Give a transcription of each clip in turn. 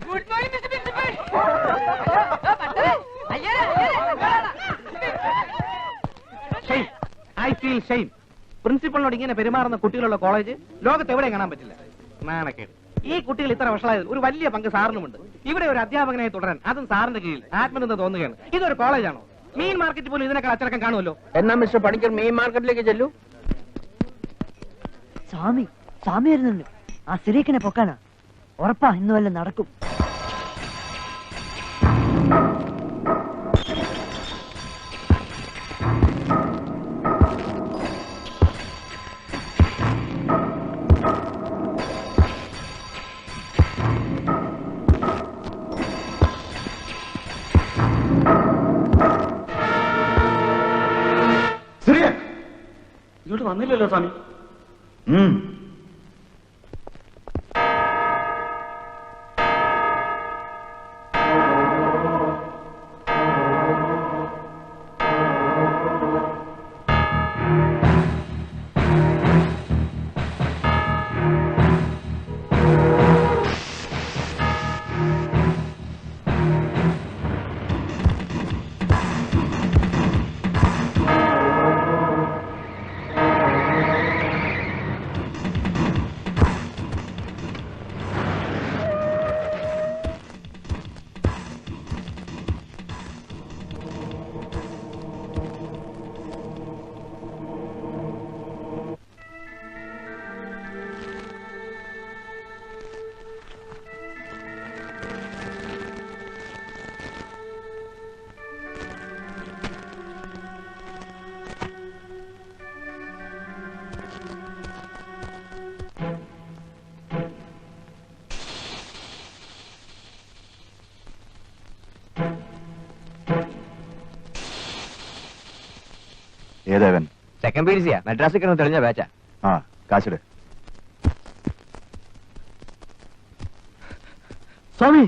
Good morning mister principal. I feel shame. പ്രിൻസിപ്പളിനോട് ഇങ്ങനെ പെരുമാറുന്ന കുട്ടികളുള്ള കോളേജ് ലോകത്ത് എവിടെയും കാണാൻ പറ്റില്ല. നാണക്കേട്. ഈ കുട്ടികൾ ഇത്ര വഷളായതിൽ ഒരു വലിയ പങ്ക് സാറിനുമുണ്ട്. ഇവിടെ ഒരു അധ്യാപകനായി തുടരാൻ, അതും സാറിന്റെ കീഴിൽ ആത്മനിന്ദ തോന്നുകയാണ്. ഇതൊരു കോളേജാണോ? മീൻ മാർക്കറ്റ് പോലും ഇതിനേക്കാൾ അച്ചടക്കം കാണുമല്ലോ. എന്നാ മിസ്റ്റർ പണിക്കർ മീൻ മാർക്കറ്റിലേക്ക് ചെല്ലൂ. സ്വാമി സ്വാമി വരുന്നുണ്ട്. ആ സിറീക്കിനെ പൊക്കാനാ. ഉറപ്പാ ഇന്ന് വല്ല നടക്കും. ഇങ്ങോട്ട് വന്നില്ലല്ലോ സ്വാമി. ഏതേവൻ? സെക്കൻഡ് പീരീസിയാ. മദ്രാസിൽ കിടന്ന് തെളിഞ്ഞ ബാച്ചാ. ആ, കാശിട്. സ്വാമി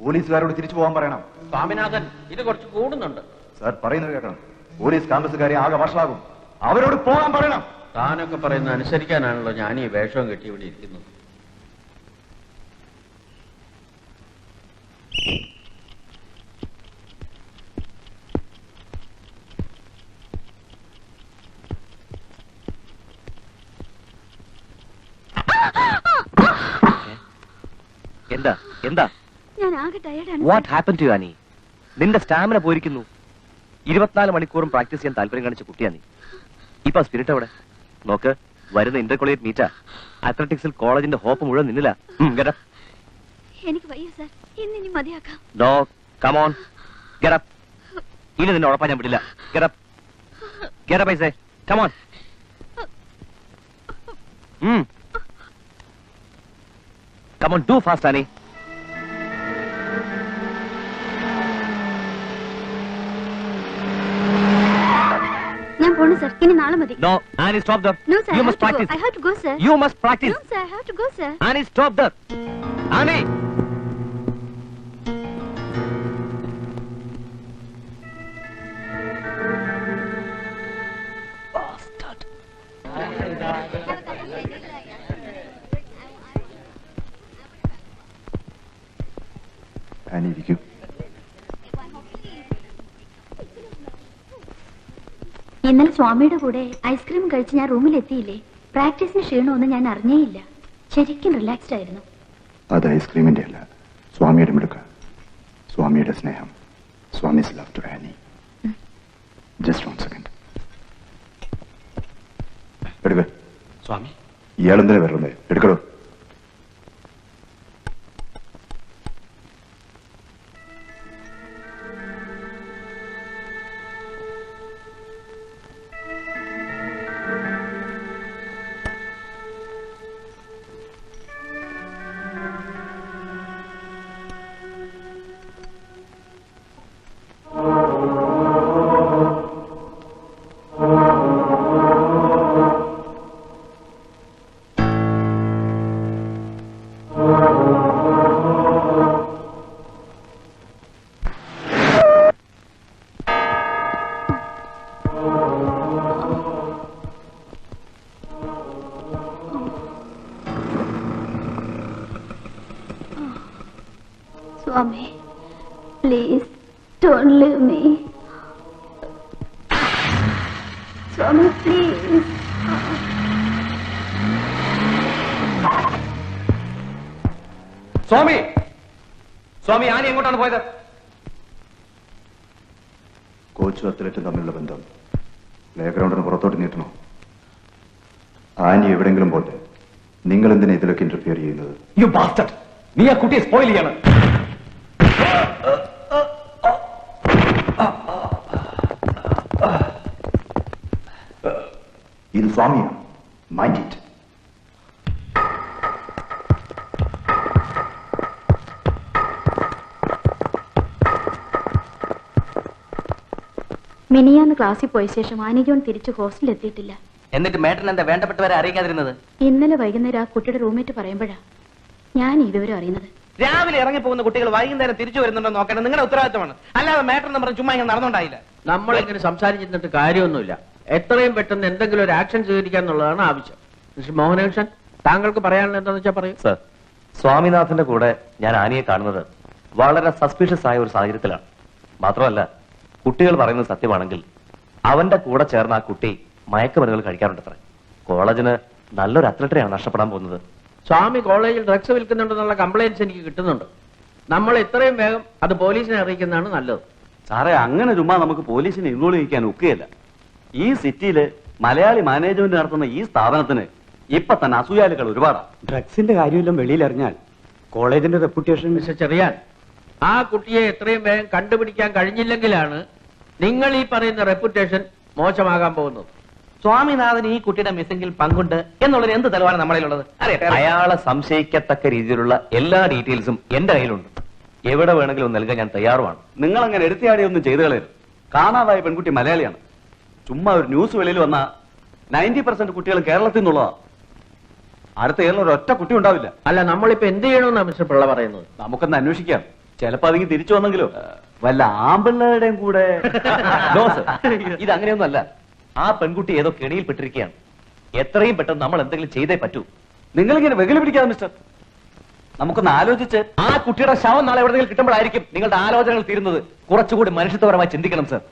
പോലീസുകാരോട് തിരിച്ചു പോകാൻ പറയണം. സ്വാമിനാഥൻ, ഇത് കുറച്ച് കൂടുന്നുണ്ട്. സാർ പറയുന്നത് കേൾക്കണം. പോലീസ് ക്യാമ്പസുകാരെ ആകെ വഷളാകും. അവരോട് പോകാൻ പറയണം. താനൊക്കെ പറയുന്ന അനുസരിക്കാനാണല്ലോ ഞാൻ ഈ വേഷവും കെട്ടി ഇവിടെ ഇരിക്കുന്നത്. എന്താ എന്താ വാട്ട് ഹാപ്പൻ ടു ആനി? നിന്റെ സ്റ്റാമിന പോയിരിക്കുന്നു. 24 മണിക്കൂറും പ്രാക്ടീസ് ചെയ്യാൻ താല്പര്യം കാണിച്ച കുട്ടിയാ നീ. ഇപ്പൊ സ്പിരിറ്റ് അവിടെ നോക്ക്. വരുന്ന ഇന്റർ കോളേജ് മീറ്റാ. അത്ലറ്റിക്സിൽ കോളേജിന്റെ ഹോപ്പ് മുഴുവൻ നിന്നില്ല. എനിക്ക് വയ്യ സർ, ഇനി മതിയാക്കാം. No, come on, get up. ഇനി നിന്നെ ഉറപ്പാൻ ഞാൻ വിടില്ല. Get up, get up I say, come on. Come on, do fast any. ഞാൻ പോണു സർ, ഇനി നാളെ മതി. No, Annie, stop there. No sir, you must practice. I have to go sir. You must practice. No sir, I have to go sir. Annie, stop there. Annie. Bastard. ഇരിക്കൂ. ഇന്നലെ സ്വാമിയുടെ കൂടെ ice cream കഴിച്ച് ഞാൻ റൂമിൽ എത്തിയില്ലേ, പ്രാക്ടീസിന് ക്ഷീണമൊന്നും ഞാൻ അറിഞ്ഞേയില്ല. ശരിക്കും റിലാക്സ്ഡ് ആയിരുന്നു. അത് ഐസ്ക്രീമിന്റെ അല്ല, സ്വാമിയുടെ മിടുക്ക, സ്വാമിയുടെ സ്നേഹം. Swami's love to Annie. Just 1 second. എടുക്ക. സ്വാമി, ഇയാളെന്തിനാ വരുന്നത്? എടുക്കടോ. Swami, please don't leave me. Swami, please. Swami, Swami, Annie എങ്ങോട്ടാണ് പോയത്? കോച്ചും അത്ലറ്റും തമ്മിലുള്ള ബന്ധം പ്ലേ ഗ്രൗണ്ടിന് പുറത്തോട്ട് നീട്ടണോ? ആനി എവിടെങ്കിലും പോട്ടെ, നിങ്ങൾ എന്തിനാ ഇതിലൊക്കെ ഇന്റർഫിയർ ചെയ്യുന്നത്? U bastard! നീ ആ കുട്ടിയെ സ്പോയിൽ ചെയ്യാണ്. ഇത് സ്വാമിയാണ്. Mind it. മിനിയാന്ന് ക്ലാസ്സിൽ പോയ ശേഷം ആനി ജോൺ തിരിച്ച് ഹോസ്റ്റലിൽ എത്തിയിട്ടില്ല. എന്നിട്ട് മേട്ടൻ എന്താ വേണ്ടപ്പെട്ടവരെ അറിയിക്കാതിരുന്നത്? ഇന്നലെ വൈകുന്നേരം ആ കുട്ടിയുടെ റൂംമേറ്റ് പറയുമ്പോഴാ ഞാൻ ഈ വിവരം അറിയുന്നത്. രാവിലെ ഇറങ്ങി പോകുന്ന കുട്ടികൾ വൈകുന്നേരം തിരിച്ചു വരുന്നുണ്ടോ നോക്കണം നിങ്ങളുടെ ഉത്തരവാദിത്തമാണ്. അല്ലാതെ മേട്ടർ എന്ന് പറഞ്ഞ് ചുമ്മാ ഇങ്ങനെ നടന്നുണ്ടായില്ല. നമ്മളിങ്ങനെ സംസാരിച്ചിട്ട് കാര്യമൊന്നുമില്ല. എത്രയും പെട്ടെന്ന് എന്തെങ്കിലും ഒരു ആക്ഷൻ സ്വീകരിക്കുക എന്നുള്ളതാണ് ആവശ്യം. മിസ്റ്റർ മോഹനകൃഷ്ണൻ, താങ്കൾക്ക് പറയാനുള്ള എന്താണെന്ന് വെച്ചാൽ പറയൂ. സർ, സ്വാമിനാഥന്റെ കൂടെ ഞാൻ ആനിയെ കാണുന്നത് വളരെ സസ്പീഷ്യസ് ആയ ഒരു സാഹചര്യത്തിലാണ്. മാത്രമല്ല, കുട്ടികൾ പറയുന്നത് സത്യമാണെങ്കിൽ അവന്റെ കൂടെ ചേർന്ന ആ കുട്ടി മയക്കുമരുന്നുകൾ കഴിക്കാറുണ്ടത്രേ. കോളേജിന് നല്ലൊരു അത്ലറ്റിനെയാണ് നഷ്ടപ്പെടാൻ പോകുന്നത്. സ്വാമി കോളേജിൽ ഡ്രഗ്സ് വിൽക്കുന്നുണ്ടെന്നുള്ള കംപ്ലൈന്റ്സ് എനിക്ക് കിട്ടുന്നുണ്ട്. നമ്മൾ എത്രയും വേഗം അത് പോലീസിനെ അറിയിക്കുന്നതാണ് നല്ലത്. സാറേ, അങ്ങനെ ചുമ്മാ നമുക്ക് പോലീസിനെ ഇൻവോൾവ് ചെയ്യിക്കാൻ ഒക്കുകയില്ല. ഈ സിറ്റിയില് മലയാളി മാനേജ്മെന്റ് നടത്തുന്ന ഈ സ്ഥാപനത്തിന് ഇപ്പൊ തന്നെ അസൂയാലുകൾ ഒരുപാടാണ്. ഡ്രഗ്സിന്റെ കാര്യമെല്ലാം വെളിയിലറിഞ്ഞാൽ കോളേജിന്റെ റെപ്യൂട്ടേഷൻ. മിസ്റ്റർ ചെറിയാൻ, ആ കുട്ടിയെ എത്രയും വേഗം കണ്ടുപിടിക്കാൻ കഴിഞ്ഞില്ലെങ്കിലാണ് നിങ്ങൾ ഈ പറയുന്ന റെപ്യൂട്ടേഷൻ മോശമാകാൻ പോകുന്നത്. സ്വാമിനാഥൻ ഈ കുട്ടിയുടെ മിസ്സിംഗിൽ പങ്കുണ്ട് എന്നുള്ളൊരു എന്ത് തെളിവാണ് നമ്മളിലുള്ളത്? അയാളെ സംശയിക്കത്തക്ക രീതിയിലുള്ള എല്ലാ ഡീറ്റെയിൽസും എന്റെ കയ്യിലുണ്ട്. എവിടെ വേണമെങ്കിലും നൽകാൻ ഞാൻ തയ്യാറുമാണ്. നിങ്ങൾ അങ്ങനെ എടുത്തിയാടിയൊന്നും ചെയ്തു കളയരുത്. കാണാതായ പെൺകുട്ടി മലയാളിയാണ്. ചുമ്മാ ഒരു ന്യൂസ് വെളിയിൽ വന്ന 90% കുട്ടികൾ കേരളത്തിൽ നിന്നുള്ളതാണ്. അടുത്ത കേരളം ഒരൊറ്റ കുട്ടി ഉണ്ടാവില്ല. അല്ല, നമ്മളിപ്പോ എന്ത് ചെയ്യണമെന്നാണ് മിസ്റ്റർ പിള്ള പറയുന്നത്? നമുക്കൊന്ന് അന്വേഷിക്കാം. ചിലപ്പോ അതിന് തിരിച്ചു വന്നെങ്കിലോ വല്ല ആമ്പിള്ളയുടെയും കൂടെ. ഇത് അങ്ങനെയൊന്നുമല്ല. ആ പെൺകുട്ടി ഏതോ കെണിയിൽപ്പെട്ടിരിക്കുകയാണ്. എത്രയും പെട്ടെന്ന് നമ്മൾ എന്തെങ്കിലും ചെയ്തേ പറ്റൂ. നിങ്ങളിങ്ങനെ വെകിലി പിടിക്കാതെ മിസ്റ്റർ. നമുക്കൊന്ന് ആലോചിച്ച് ആ കുട്ടിയുടെ ശവം നാളെ എവിടെയെങ്കിലും കിട്ടുമ്പോഴായിരിക്കും നിങ്ങളുടെ ആലോചനകൾ തീരുന്നത്. കുറച്ചുകൂടി മനുഷ്യത്വപരമായി ചിന്തിക്കണം സർ.